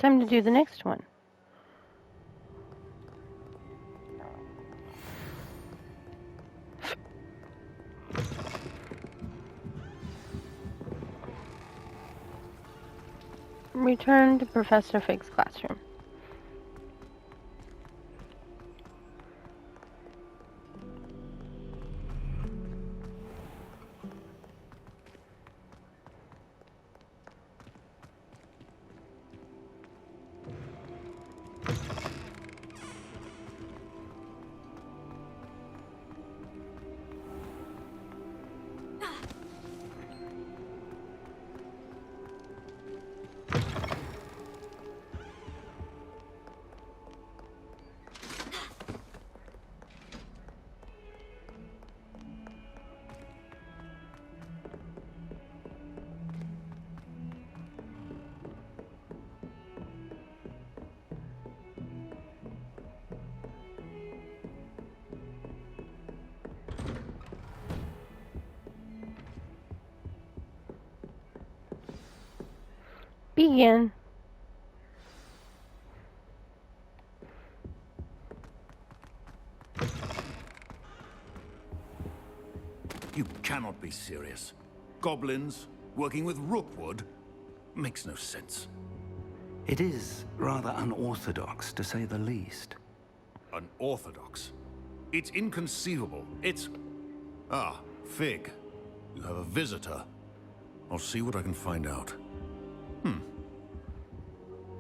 Time to do the next one. Return to Professor Fig's classroom. Begin. You cannot be serious. Goblins working with Rookwood makes no sense. It is rather unorthodox, to say the least. Unorthodox? It's inconceivable. It's... Ah, Fig. You have a visitor. I'll see what I can find out.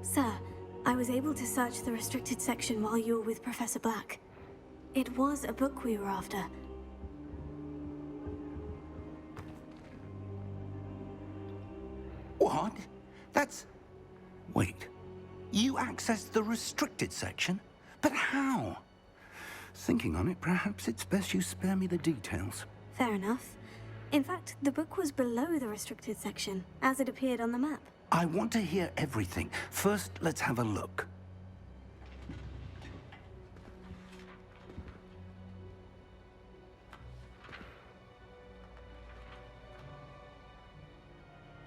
Sir, I was able to search the restricted section while you were with Professor Black. It was a book we were after. What? That's... Wait. You accessed the restricted section? But how? Thinking on it, perhaps it's best you spare me the details. Fair enough. In fact, the book was below the restricted section, as it appeared on the map. I want to hear everything. First, let's have a look.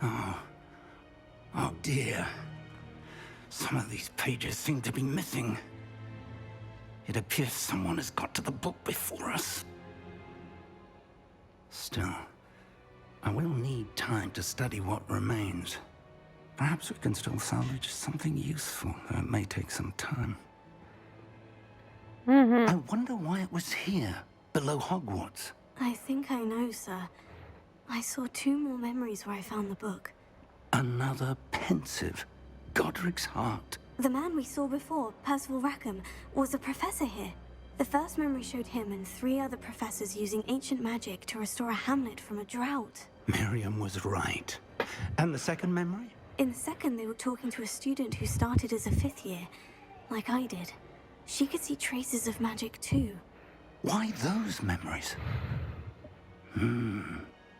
Oh dear. Some of these pages seem to be missing. It appears someone has got to the book before us. Still, I will need time to study what remains. Perhaps we can still salvage something useful, though it may take some time. I wonder why it was here, below Hogwarts. I think I know, sir. I saw 2 more memories where I found the book. Another pensive. Godric's heart. The man we saw before, Percival Rackham, was a professor here. The first memory showed him and 3 other professors using ancient magic to restore a hamlet from a drought. Miriam was right. And the second memory? In the second, they were talking to a student who started as a 5th year, like I did. She could see traces of magic too. Why those memories?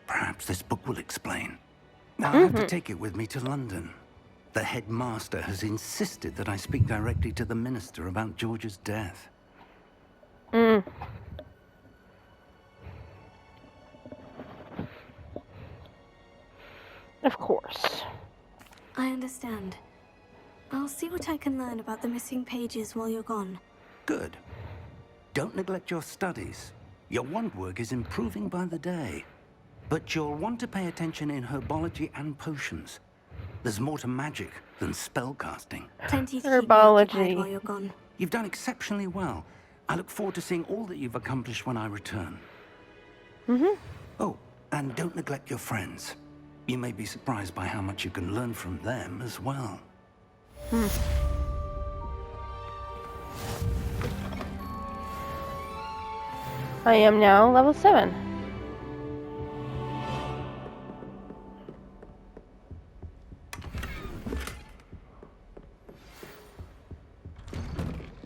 Perhaps this book will explain. Now, I have to take it with me to London. The headmaster has insisted that I speak directly to the minister about George's death. Of course. I understand. I'll see what I can learn about the missing pages while you're gone. Good. Don't neglect your studies. Your wand work is improving by the day. But you'll want to pay attention in herbology and potions. There's more to magic than spellcasting. Plenty to Herbology. keep me occupied while you're gone. You've done exceptionally well. I look forward to seeing all that you've accomplished when I return. Oh, and don't neglect your friends. You may be surprised by how much you can learn from them as well. I am now level 7.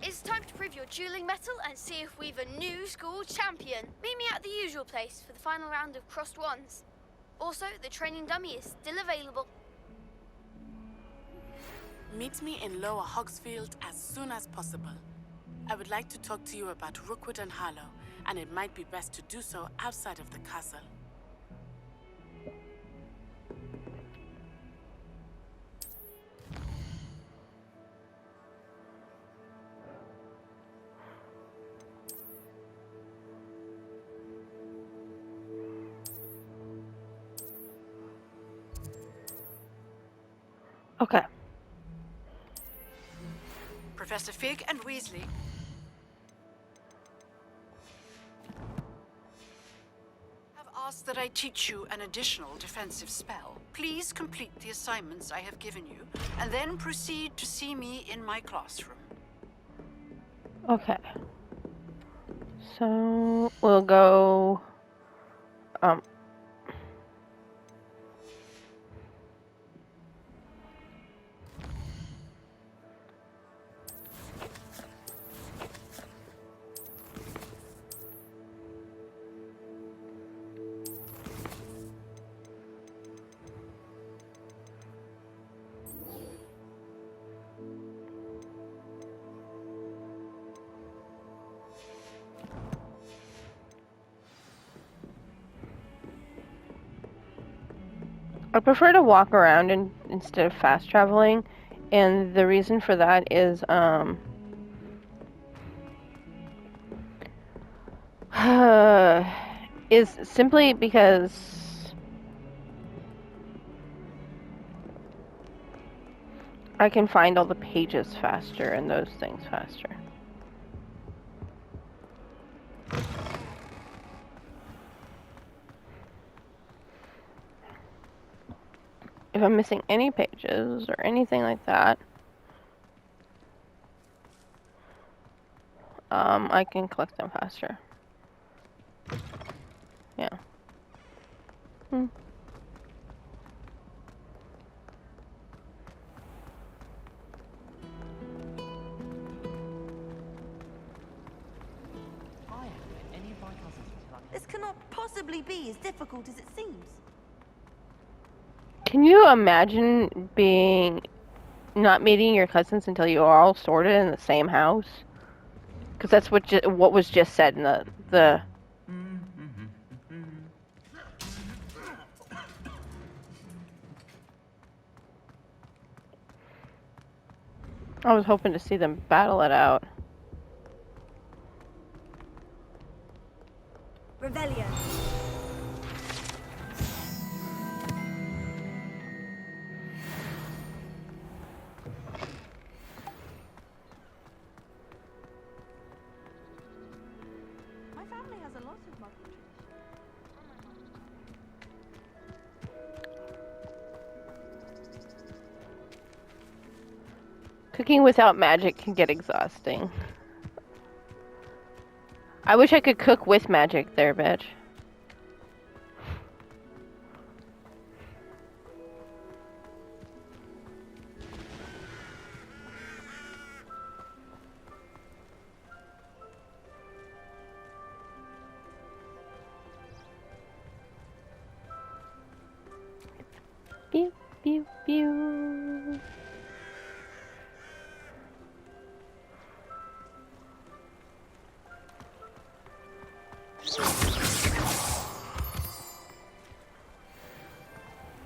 It's time to prove your dueling mettle and see if we've a new school champion. Meet me at the usual place for the final round of crossed wands. Also, the training dummy is still available. Meet me in Lower Hogsfield as soon as possible. I would like to talk to you about Rookwood and Harlow, and it might be best to do so outside of the castle. Okay. Professor Fig and Weasley. Have asked that I teach you an additional defensive spell. Please complete the assignments I have given you, and then proceed to see me in my classroom. Okay. So we'll go. I prefer to walk around instead of fast traveling, and the reason for that is simply because I can find all the pages faster and those things faster. If I'm missing any pages or anything like that, I can collect them faster. Yeah. This cannot possibly be as difficult as it seems. Can you imagine not meeting your cousins until you are all sorted in the same house? Because that's what was just said in the. I was hoping to see them battle it out. Revelio. My family has a lot of muggle tradition. Cooking without magic can get exhausting. I wish I could cook with magic there, bitch. Pew, pew, pew.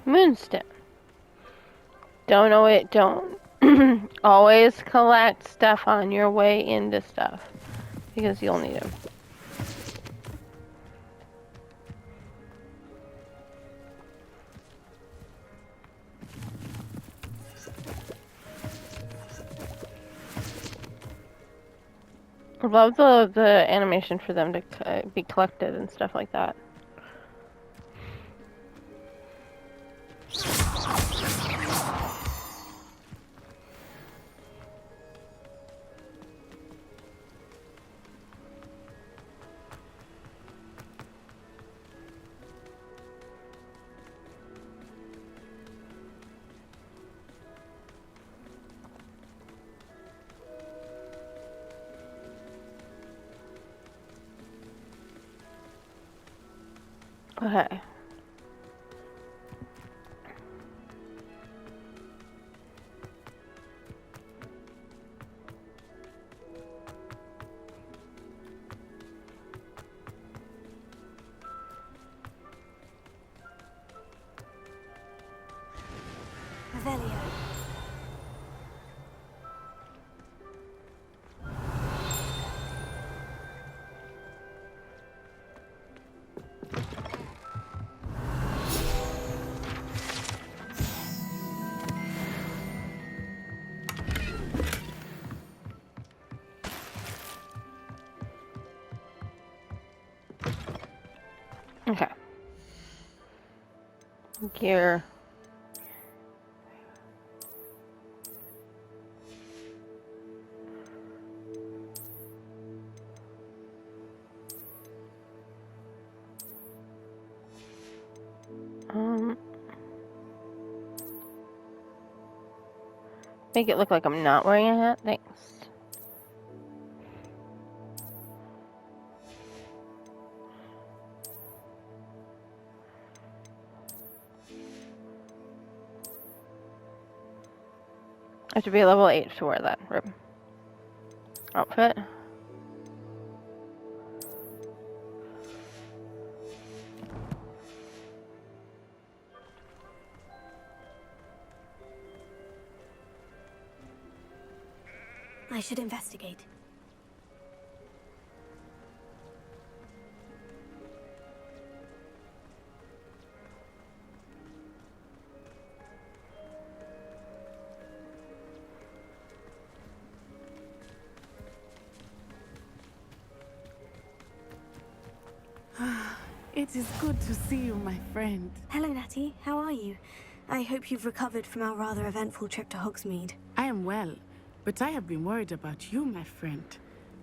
Moonstone. Don't know it. Don't always collect stuff on your way into stuff because you'll need them. I love the animation for them to be collected and stuff like that. Okay. Revelio. Gear. Make it look like I'm not wearing a hat. Thanks. I have to be level 8 to wear that outfit. I should investigate. It is good to see you, my friend. Hello, Natty. How are you? I hope you've recovered from our rather eventful trip to Hogsmeade. I am well, but I have been worried about you, my friend.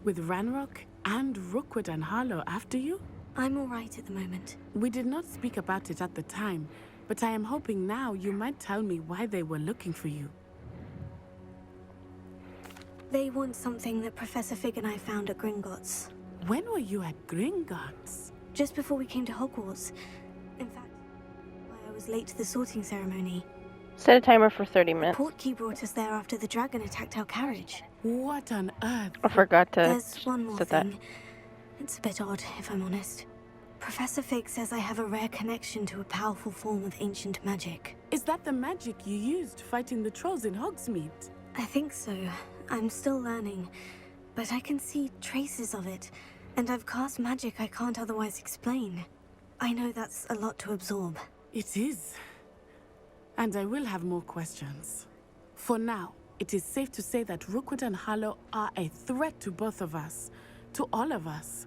With Ranrock and Rookwood and Harlow after you? I'm all right at the moment. We did not speak about it at the time, but I am hoping now you might tell me why they were looking for you. They want something that Professor Fig and I found at Gringotts. When were you at Gringotts? Just before we came to Hogwarts. In fact, why I was late to the sorting ceremony. Set a timer for 30 minutes. Portkey brought us there after the dragon attacked our carriage. What on earth? I forgot to There's one more set thing. that. It's a bit odd, if I'm honest. Professor Fig says I have a rare connection to a powerful form of ancient magic. Is that the magic you used fighting the trolls in Hogsmeade? I think so. I'm still learning, but I can see traces of it, and I've cast magic I can't otherwise explain. I know that's a lot to absorb. It is. And I will have more questions. For now, it is safe to say that Rookwood and Harlow are a threat to both of us, to all of us.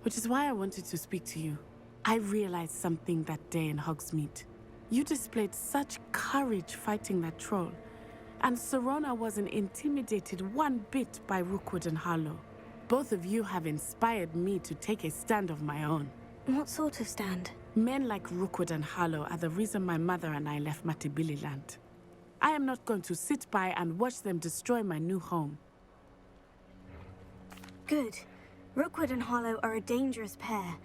Which is why I wanted to speak to you. I realized something that day in Hogsmeade. You displayed such courage fighting that troll, and Serona wasn't intimidated one bit by Rookwood and Harlow. Both of you have inspired me to take a stand of my own. What sort of stand? Men like Rookwood and Harlow are the reason my mother and I left Matabeleland. I am not going to sit by and watch them destroy my new home. Good. Rookwood and Harlow are a dangerous pair,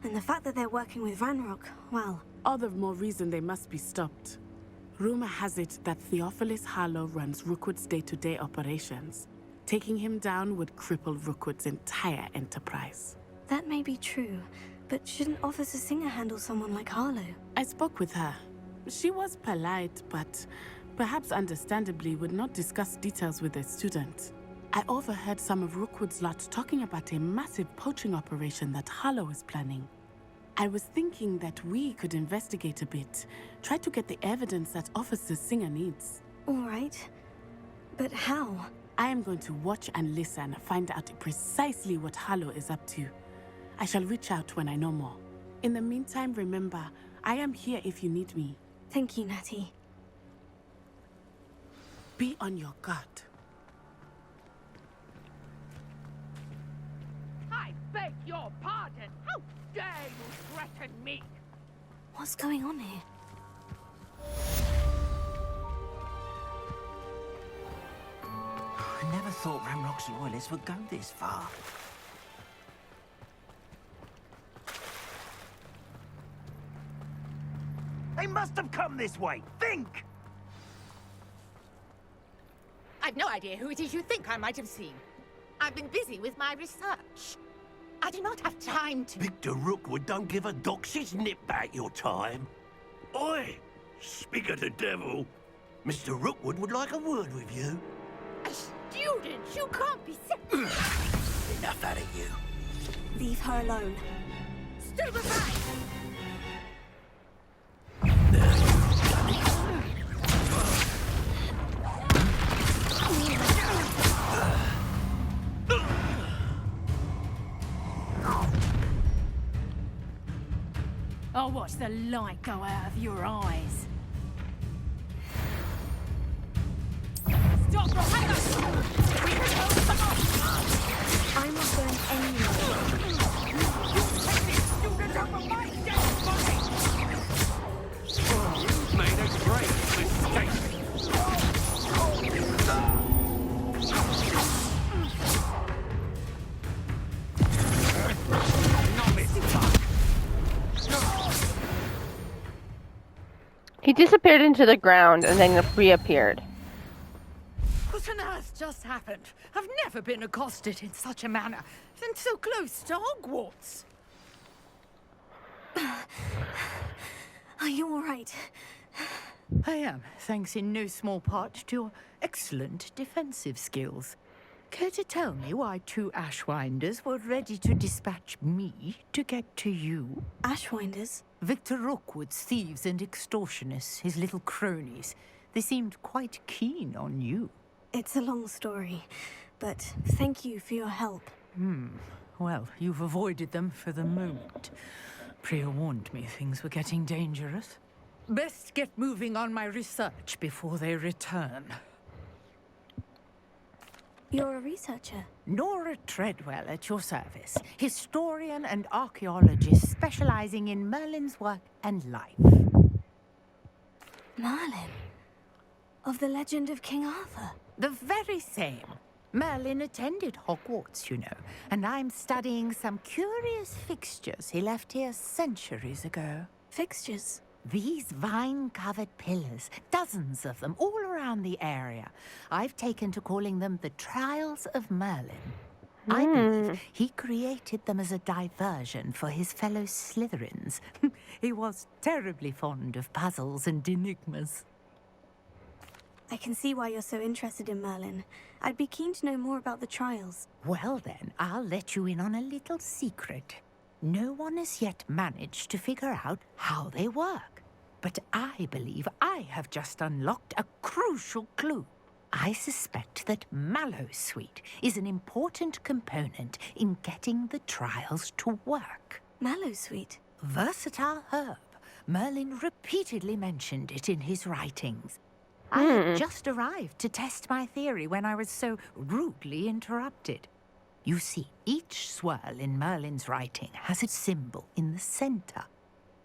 and the fact that they're working with Ranrock, well... All the more reason they must be stopped. Rumor has it that Theophilus Harlow runs Rookwood's day-to-day operations. Taking him down would cripple Rookwood's entire enterprise. That may be true, but shouldn't Officer Singer handle someone like Harlow? I spoke with her. She was polite, but perhaps understandably would not discuss details with a student. I overheard some of Rookwood's lot talking about a massive poaching operation that Harlow is planning. I was thinking that we could investigate a bit, try to get the evidence that Officer Singer needs. All right. But how? I am going to watch and listen, find out precisely what Harlow is up to. I shall reach out when I know more. In the meantime, remember, I am here if you need me. Thank you, Natty. Be on your guard. I beg your pardon! How dare you threaten me? What's going on here? I never thought Ranrock's loyalists would go this far. They must have come this way! Think! I've no idea who it is you think I might have seen. I've been busy with my research. I do not have time to... Victor Rookwood don't give a doxy's nip back your time. Oi! Speak of the devil. Mr. Rookwood would like a word with you. A student? You can't be serious. Enough out of you. Leave her alone. Stay behind! Oh, what? watch the light go out of your eyes. Stop! I'm not going anywhere. Made a great mistake. He disappeared into the ground and then reappeared. What on earth just happened? I've never been accosted in such a manner, and so close to Hogwarts. Are you all right? I am, thanks in no small part to your excellent defensive skills. Care to tell me why 2 Ashwinders were ready to dispatch me to get to you? Ashwinders? Victor Rookwood's thieves and extortionists, his little cronies. They seemed quite keen on you. It's a long story, but thank you for your help. Well, you've avoided them for the moment. Priya warned me things were getting dangerous. Best get moving on my research before they return. You're a researcher? Nora Treadwell at your service. Historian and archaeologist specializing in Merlin's work and life. Merlin? Of the legend of King Arthur? The very same. Merlin attended Hogwarts, you know, and I'm studying some curious fixtures he left here centuries ago. Fixtures? These vine-covered pillars, dozens of them, all around the area. I've taken to calling them the Trials of Merlin. I believe he created them as a diversion for his fellow Slytherins. He was terribly fond of puzzles and enigmas. I can see why you're so interested in Merlin. I'd be keen to know more about the trials. Well then, I'll let you in on a little secret. No one has yet managed to figure out how they work. But I believe I have just unlocked a crucial clue. I suspect that Mallowsweet is an important component in getting the trials to work. Mallowsweet? Versatile herb. Merlin repeatedly mentioned it in his writings. I had just arrived to test my theory when I was so rudely interrupted. You see, each swirl in Merlin's writing has a symbol in the center.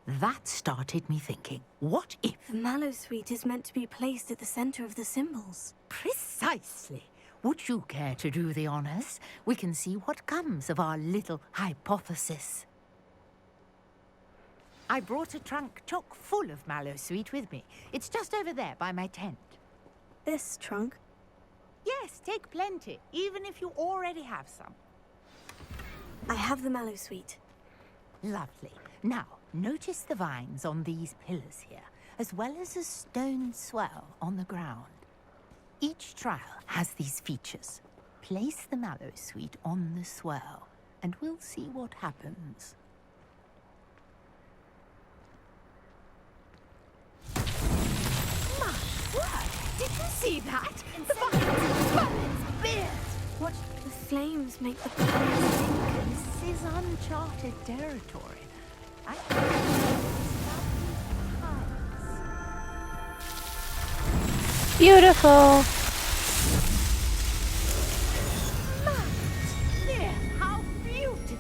That started me thinking, what if... The Mallowsweet is meant to be placed at the center of the symbols. Precisely. Would you care to do the honors? We can see what comes of our little hypothesis. I brought a trunk chock full of Mallowsweet with me. It's just over there by my tent. This trunk? Yes, take plenty, even if you already have some. I have the Mallowsweet. Lovely. Now, notice the vines on these pillars here, as well as a stone swell on the ground. Each trial has these features. Place the Mallowsweet on the swell, and we'll see what happens. My word! Did you see that? The Merlin's beard! What? The flames make the pillars think. This is uncharted territory. Beautiful. How beautiful!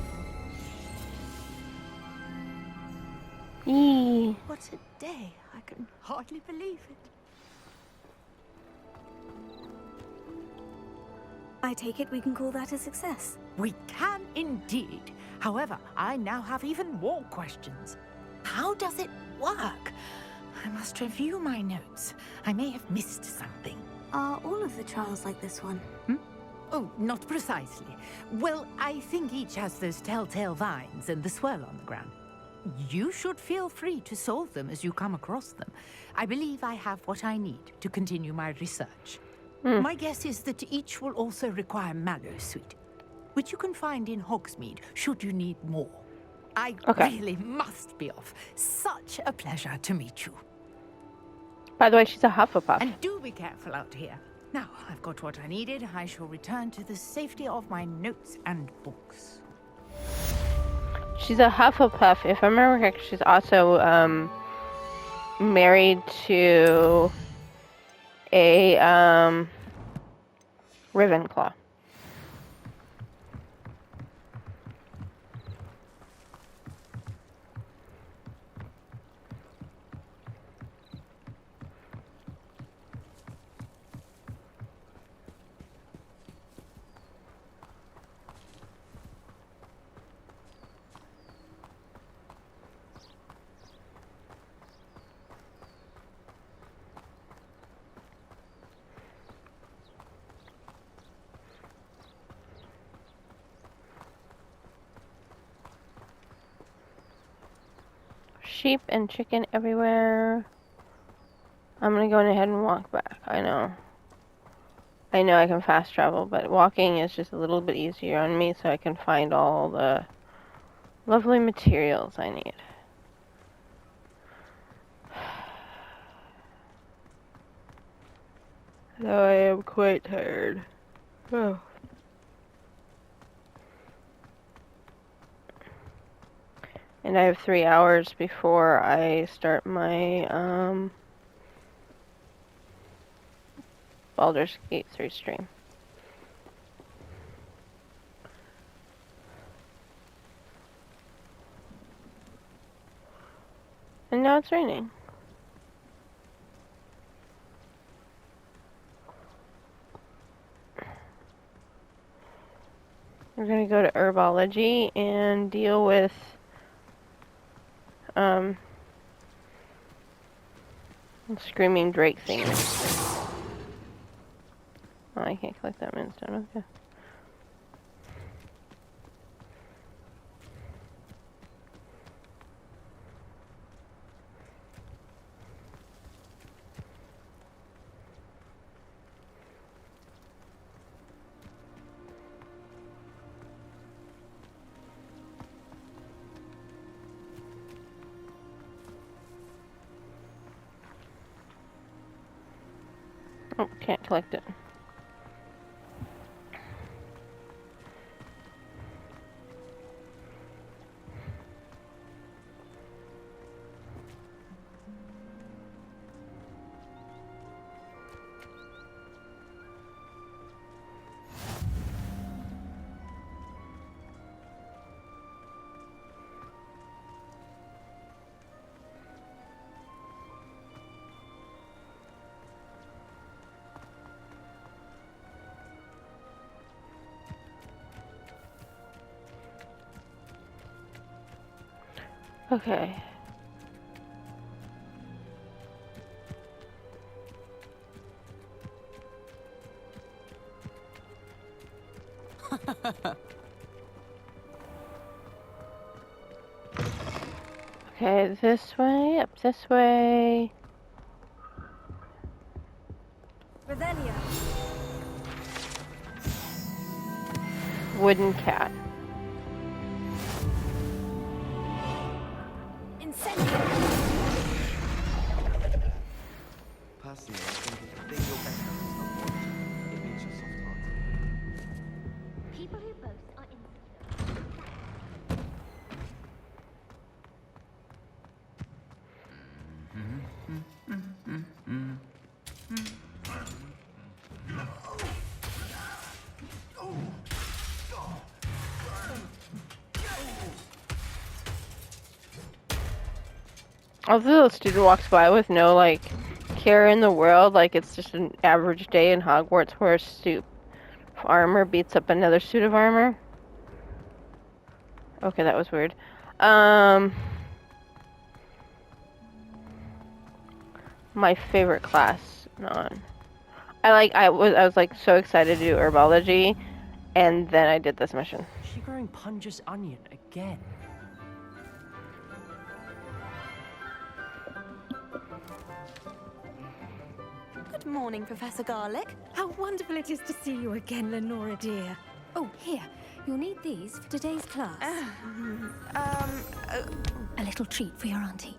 Eee. What a day! I can hardly believe it. I take it we can call that a success. We can indeed. However, I now have even more questions. How does it work? I must review my notes. I may have missed something. Are all of the trials like this one? Oh, not precisely. Well, I think each has those telltale vines and the swirl on the ground. You should feel free to solve them as you come across them. I believe I have what I need to continue my research. My guess is that each will also require Mallowsweet, which you can find in Hogsmeade should you need more. I really must be off. Such a pleasure to meet you. By the way, she's a Hufflepuff. And do be careful out here. Now, I've got what I needed. I shall return to the safety of my notes and books. She's a Hufflepuff. If I remember correctly, she's also married to a Ravenclaw. Sheep and chicken everywhere. I'm gonna go ahead and walk back. I know I can fast travel, but walking is just a little bit easier on me so I can find all the lovely materials I need. Though I am quite tired. Oh. And I have 3 hours before I start my Baldur's Gate 3 stream. And now it's raining. We're gonna go to herbology and deal with screaming Drake thing. Oh, I can't collect that moonstone. Okay. Oh, can't collect it. Okay. Okay, this way, up this way. Revelio. Wooden cat. Incendio. Personally, I think if you think you're better than someone, it means you're soft-hearted. People who boast are insecure. Although the student walks by with no, like, care in the world, like it's just an average day in Hogwarts where a suit of armor beats up another suit of armor. Okay, that was weird. My favorite class. I was like so excited to do herbology, and then I did this mission. Is she growing Punja's onion again? Good morning, Professor Garlic. How wonderful it is to see you again, Lenora dear. Oh, here. You'll need these for today's class. A little treat for your auntie.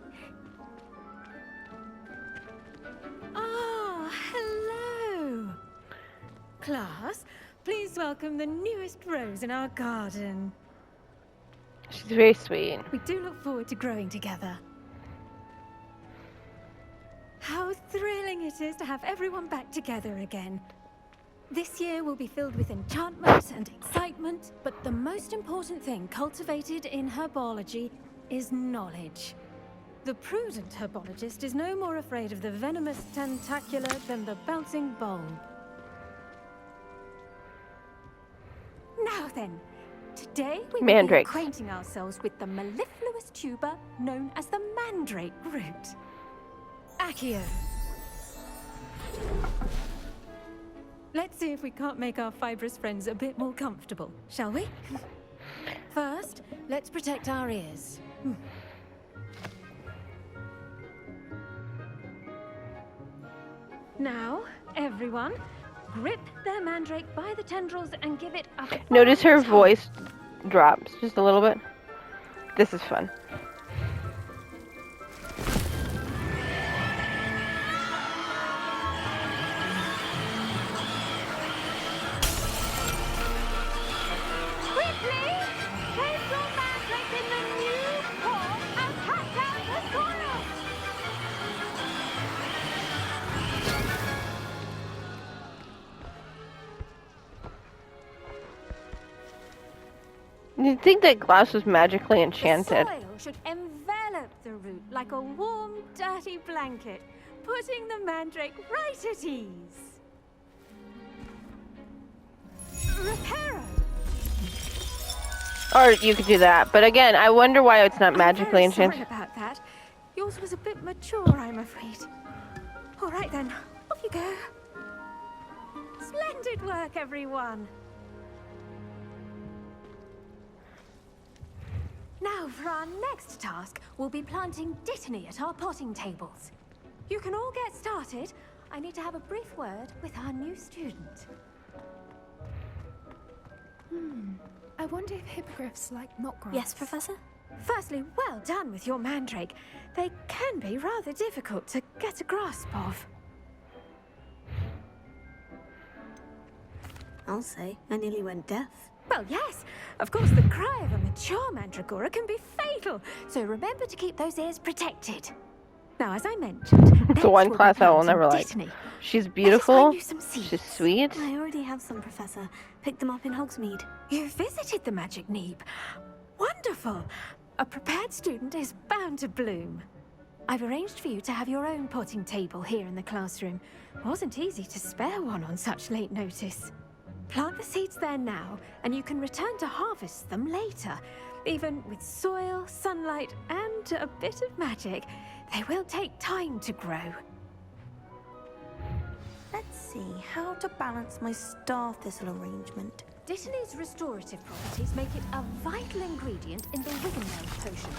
Ah, hello. Class, please welcome the newest rose in our garden. She's very sweet. We do look forward to growing together. How thrilling it is to have everyone back together again. This year will be filled with enchantment and excitement, but the most important thing cultivated in herbology is knowledge. The prudent herbologist is no more afraid of the venomous tentacular than the bouncing bulb. Now then, today we will be Mandrakes. acquainting ourselves with the mellifluous tuber known as the mandrake root. Accio. Let's see if we can't make our fibrous friends a bit more comfortable, shall we? First, let's protect our ears. Now, everyone, grip their mandrake by the tendrils and give it a Notice her firm tug. voice drops just a little bit. This is fun. Quickly, place your mandrake in the new pot and catch out the soil. You'd think that glass was magically enchanted. The soil should envelop the root like a warm, dirty blanket, putting the mandrake right at ease. Reparo. Or you could do that, but again, I wonder why it's not magically I'm very enchanted. sorry about that. Yours was a bit mature, I'm afraid. All right then, off you go. Splendid work, everyone. Now, for our next task, we'll be planting dittany at our potting tables. You can all get started. I need to have a brief word with our new student. I wonder if hippogriffs like knotgrass. Yes, Professor? Firstly, well done with your mandrake. They can be rather difficult to get a grasp of. I'll say, I nearly went deaf. Well, yes. Of course, the cry of a mature mandragora can be fatal, so remember to keep those ears protected. Now, as I mentioned, The one we'll be class I will planting never like. dittany. She's Let us beautiful. find you some seeds. She's sweet. I already have some, Professor. Picked them up in Hogsmeade. You visited the Magic Neeb. Wonderful. A prepared student is bound to bloom. I've arranged for you to have your own potting table here in the classroom. Wasn't easy to spare one on such late notice. Plant the seeds there now, and you can return to harvest them later. Even with soil, sunlight, and a bit of magic, they will take time to grow. Let's see how to balance my star thistle arrangement. Dittany's restorative properties make it a vital ingredient in the Wiggenweld potion,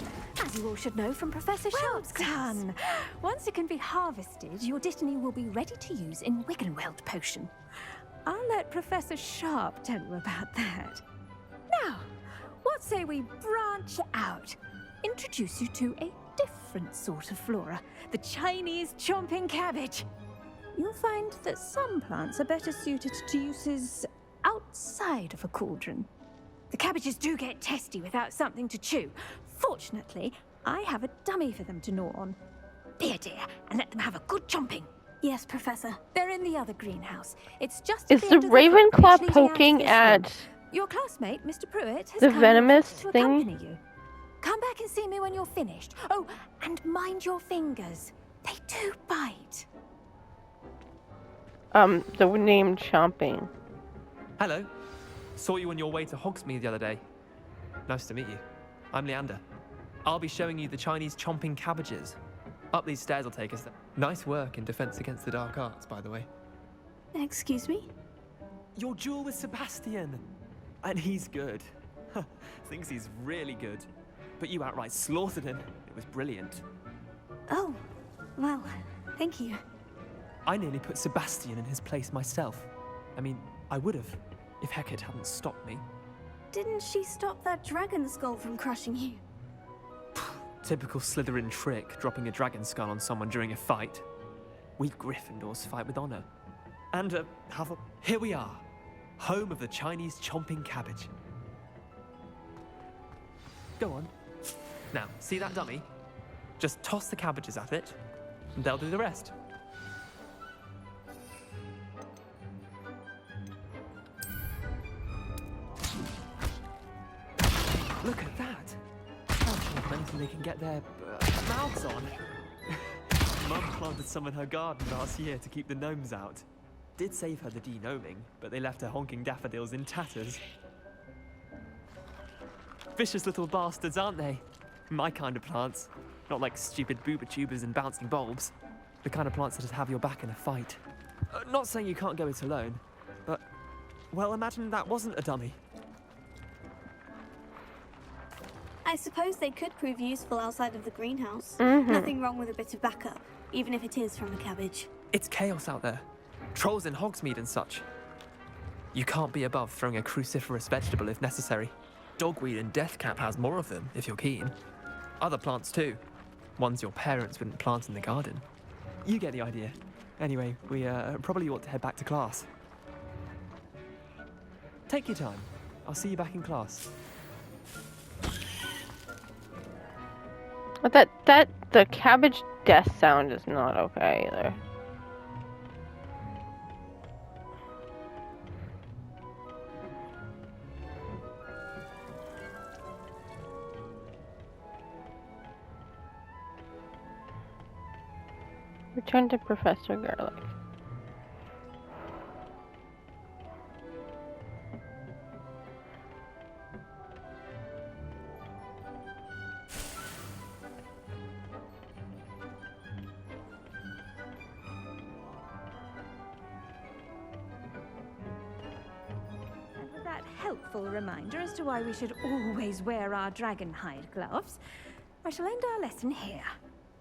as you all should know from Professor Sharp's class. Done. Once it can be harvested, your Dittany will be ready to use in Wiggenweld potion. I'll let Professor Sharp tell you about that. Now, what say we branch out? Introduce you to a different sort of flora, the Chinese chomping cabbage. You'll find that some plants are better suited to uses outside of a cauldron. The cabbages do get testy without something to chew. Fortunately, I have a dummy for them to gnaw on. Dear, and let them have a good chomping. Yes, Professor. They're in the other greenhouse. It's just Is at the end of Ravenclaw footbridge leading out of poking this at room. Your classmate, Mr. Pruitt, has the come venomous to thing? accompany you. Come back and see me when you're finished. Oh, and mind your fingers. They do bite. The name Chomping. Hello. Saw you on your way to Hogsmeade the other day. Nice to meet you. I'm Leander. I'll be showing you the Chinese chomping cabbages. Up these stairs will take us there. Nice work in Defense Against the Dark Arts, by the way. Excuse me? Your duel with Sebastian. And he's good. Thinks he's really good. But you outright slaughtered him. It was brilliant. Oh, well, thank you. I nearly put Sebastian in his place myself. I mean, I would have, if Hecate hadn't stopped me. Didn't she stop that dragon skull from crushing you? Typical Slytherin trick, dropping a dragon skull on someone during a fight. We Gryffindors fight with honor. And, here we are. Home of the Chinese chomping cabbage. Go on. Now, see that dummy? Just toss the cabbages at it, and they'll do the rest. Look at that! How anything they can get their mouths on. Mum planted some in her garden last year to keep the gnomes out. Did save her the de-gnoming, but they left her honking daffodils in tatters. Vicious little bastards, aren't they? My kind of plants. Not like stupid booba tubers and bouncing bulbs. The kind of plants that just have your back in a fight. Not saying you can't go it alone, but... well, imagine that wasn't a dummy. I suppose they could prove useful outside of the greenhouse. Mm-hmm. Nothing wrong with a bit of backup, even if it is from a cabbage. It's chaos out there. Trolls in Hogsmeade and such. You can't be above throwing a cruciferous vegetable if necessary. Dogweed and deathcap has more of them, if you're keen. Other plants too. Ones your parents wouldn't plant in the garden. You get the idea. Anyway, we probably ought to head back to class. Take your time. I'll see you back in class. But the cabbage death sound is not okay either. Return to Professor Garlic. That helpful reminder as to why we should always wear our dragon hide gloves, I shall end our lesson here.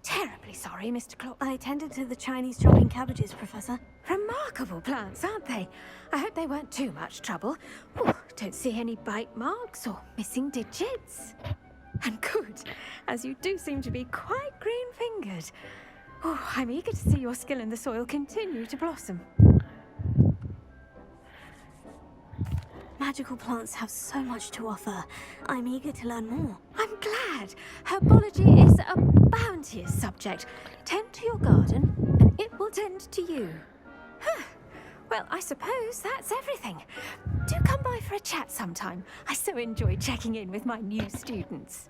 Terribly sorry, Mr. Clock. I tended to the Chinese chopping cabbages, Professor. Remarkable plants, aren't they? I hope they weren't too much trouble. Ooh, don't see any bite marks or missing digits. And good, as you do seem to be quite green-fingered. Oh, I'm eager to see your skill in the soil continue to blossom. Magical plants have so much to offer. I'm eager to learn more. I'm glad. Herbology is a bounteous subject. Tend to your garden, and it will tend to you. Huh. Well, I suppose that's everything. Do come by for a chat sometime. I so enjoy checking in with my new students.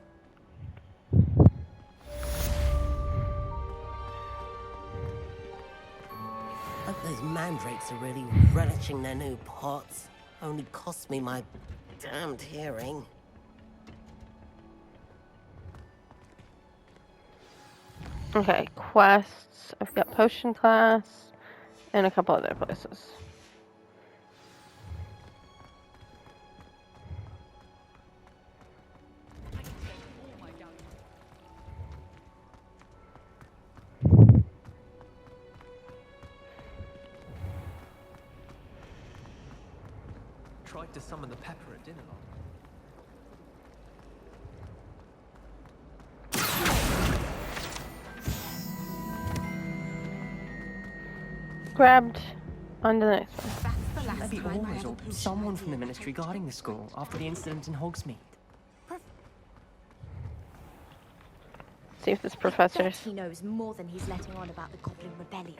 Hope those mandrakes are really relishing their new pots. Only cost me my damned hearing. Okay, quests. I've got potion class and a couple other places. Tried to summon the pepper at dinner last. Grabbed on the next one. Maybe always, or someone from the ministry guarding the school after the incident in Hogsmeade. See if this professor. He knows more than he's letting on about the Goblin Rebellion.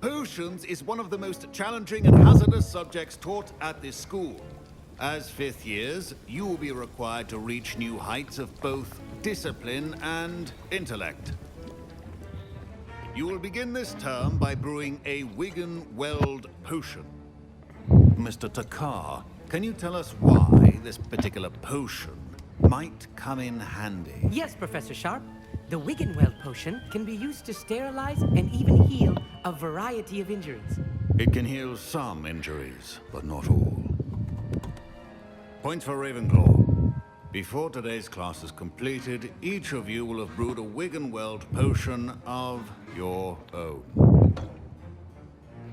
Potions is one of the most challenging and hazardous subjects taught at this school. As fifth years, you will be required to reach new heights of both discipline and intellect. You will begin this term by brewing a Wigan-Weld potion. Mr. Takar, can you tell us why this particular potion might come in handy? Yes, Professor Sharp. The Wiggenweld potion can be used to sterilize and even heal a variety of injuries. It can heal some injuries, but not all. Point for Ravenclaw. Before today's class is completed, each of you will have brewed a Wiggenweld potion of your own.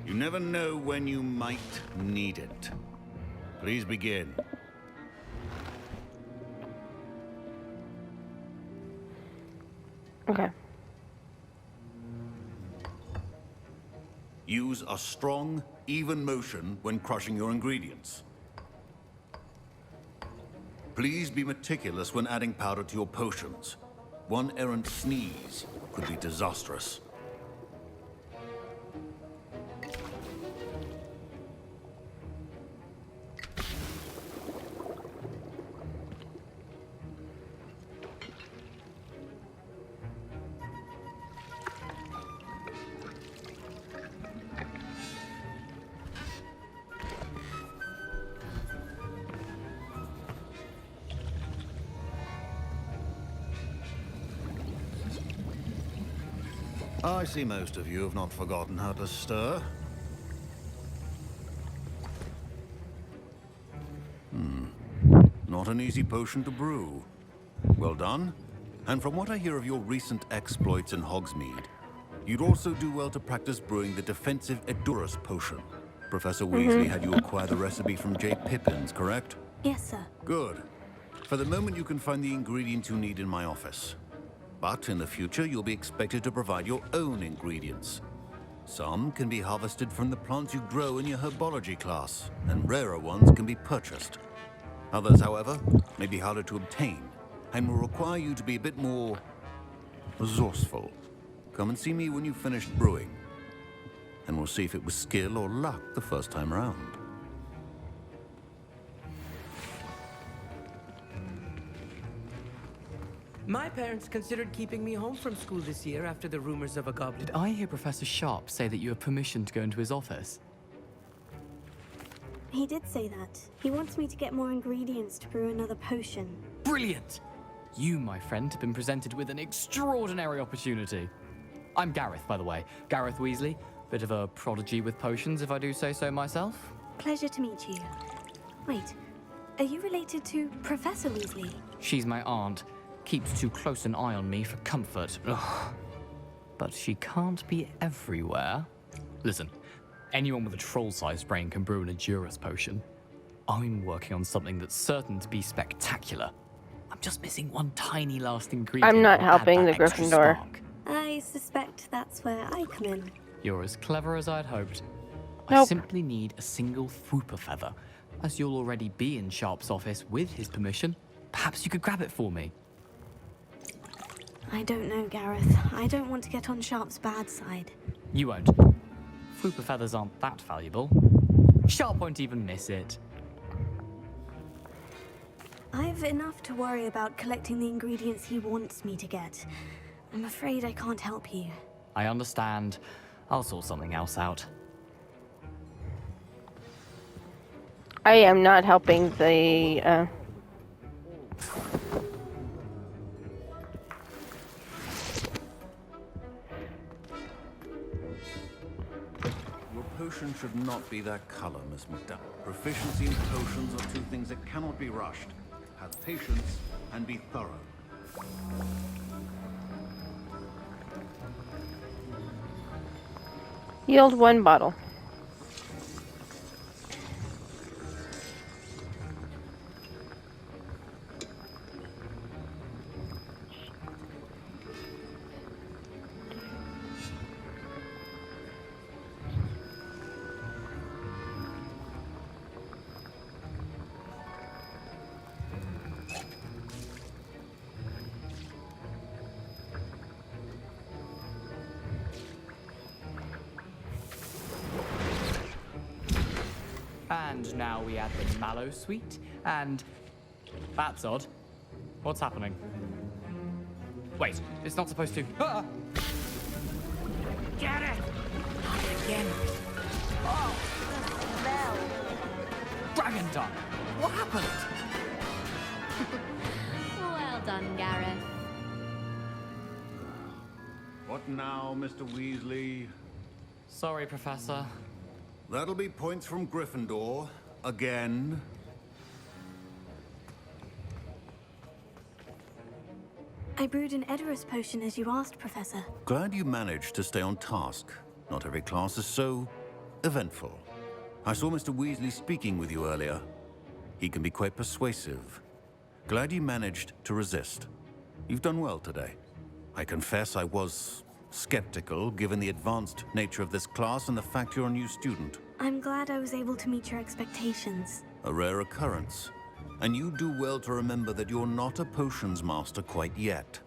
You never know when you might need it. Please begin. Okay. Use a strong, even motion when crushing your ingredients. Please be meticulous when adding powder to your potions. One errant sneeze could be disastrous. I see most of you have not forgotten how to stir. Not an easy potion to brew. Well done. And from what I hear of your recent exploits in Hogsmeade, you'd also do well to practice brewing the defensive Edurus potion. Professor Weasley had you acquire the recipe from J. Pippins, correct? Yes, sir. Good. For the moment, you can find the ingredients you need in my office. But in the future, you'll be expected to provide your own ingredients. Some can be harvested from the plants you grow in your herbology class, and rarer ones can be purchased. Others, however, may be harder to obtain, and will require you to be a bit more resourceful. Come and see me when you've finished brewing, and we'll see if it was skill or luck the first time around. My parents considered keeping me home from school this year after the rumors of a goblin. Did I hear Professor Sharp say that you have permission to go into his office? He did say that. He wants me to get more ingredients to brew another potion. Brilliant! You, my friend, have been presented with an extraordinary opportunity. I'm Gareth, by the way. Gareth Weasley. Bit of a prodigy with potions, if I do say so myself. Pleasure to meet you. Wait, are you related to Professor Weasley? She's my aunt. Keeps too close an eye on me for comfort. Ugh. But she can't be everywhere. Listen, anyone with a troll-sized brain can brew an Edurus potion. I'm working on something that's certain to be spectacular. I'm just missing one tiny last ingredient. I'm not that'll add helping the that extra Gryffindor. spark. I suspect that's where I come in. You're as clever as I'd hoped. I Nope. simply need a single Fwooper feather. As you'll already be in Sharp's office with his permission, perhaps you could grab it for me. I don't know, Gareth. I don't want to get on Sharp's bad side. You won't. Fwooper feathers aren't that valuable. Sharp won't even miss it. I've enough to worry about collecting the ingredients he wants me to get. I'm afraid I can't help you. I understand. I'll sort something else out. I am not helping the, Your potion should not be that color, Miss McDowell. Proficiency in potions are two things that cannot be rushed. Have patience and be thorough. yield one bottle. And now we add the mallow sweet, and... That's odd. What's happening? Wait, it's not supposed to... Ah! Get it! Again. Oh, the smell! Dragon dung! What happened? Well done, Gareth. What now, Mr. Weasley? Sorry, Professor. That'll be points from Gryffindor. Again. I brewed an Edurus potion as you asked, Professor. Glad you managed to stay on task. Not every class is so eventful. I saw Mr. Weasley speaking with you earlier. He can be quite persuasive. Glad you managed to resist. You've done well today. I confess I was skeptical given the advanced nature of this class and the fact you're a new student. I'm glad I was able to meet your expectations. A rare occurrence. And you do well to remember that you're not a potions master quite yet.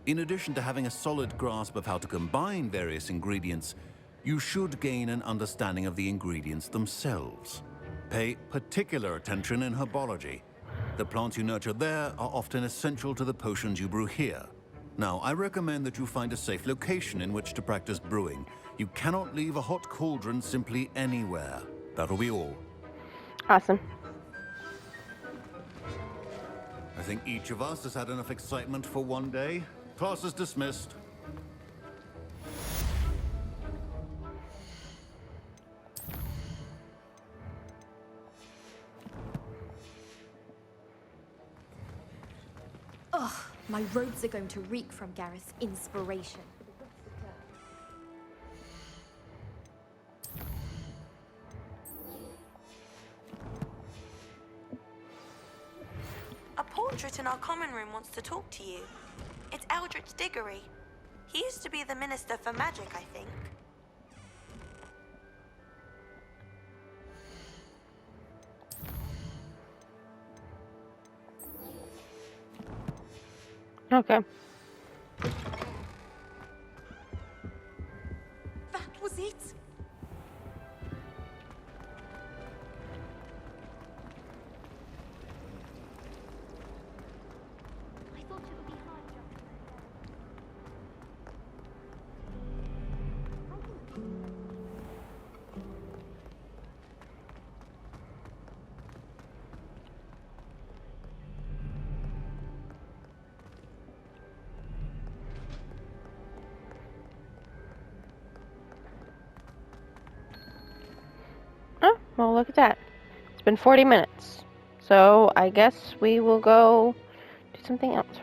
In addition to having a solid grasp of how to combine various ingredients, you should gain an understanding of the ingredients themselves. Pay particular attention in herbology. The plants you nurture there are often essential to the potions you brew here. Now, I recommend that you find a safe location in which to practice brewing. You cannot leave a hot cauldron simply anywhere. That'll be all. Awesome. I think each of us has had enough excitement for one day. Class is dismissed. Ugh, my robes are going to reek from Gareth's inspiration. A portrait in our common room wants to talk to you. It's Eldritch Diggory. He used to be the Minister for Magic, I think. Okay. That was it? Oh, well, look at that. It's been 40 minutes. So I guess we will go do something else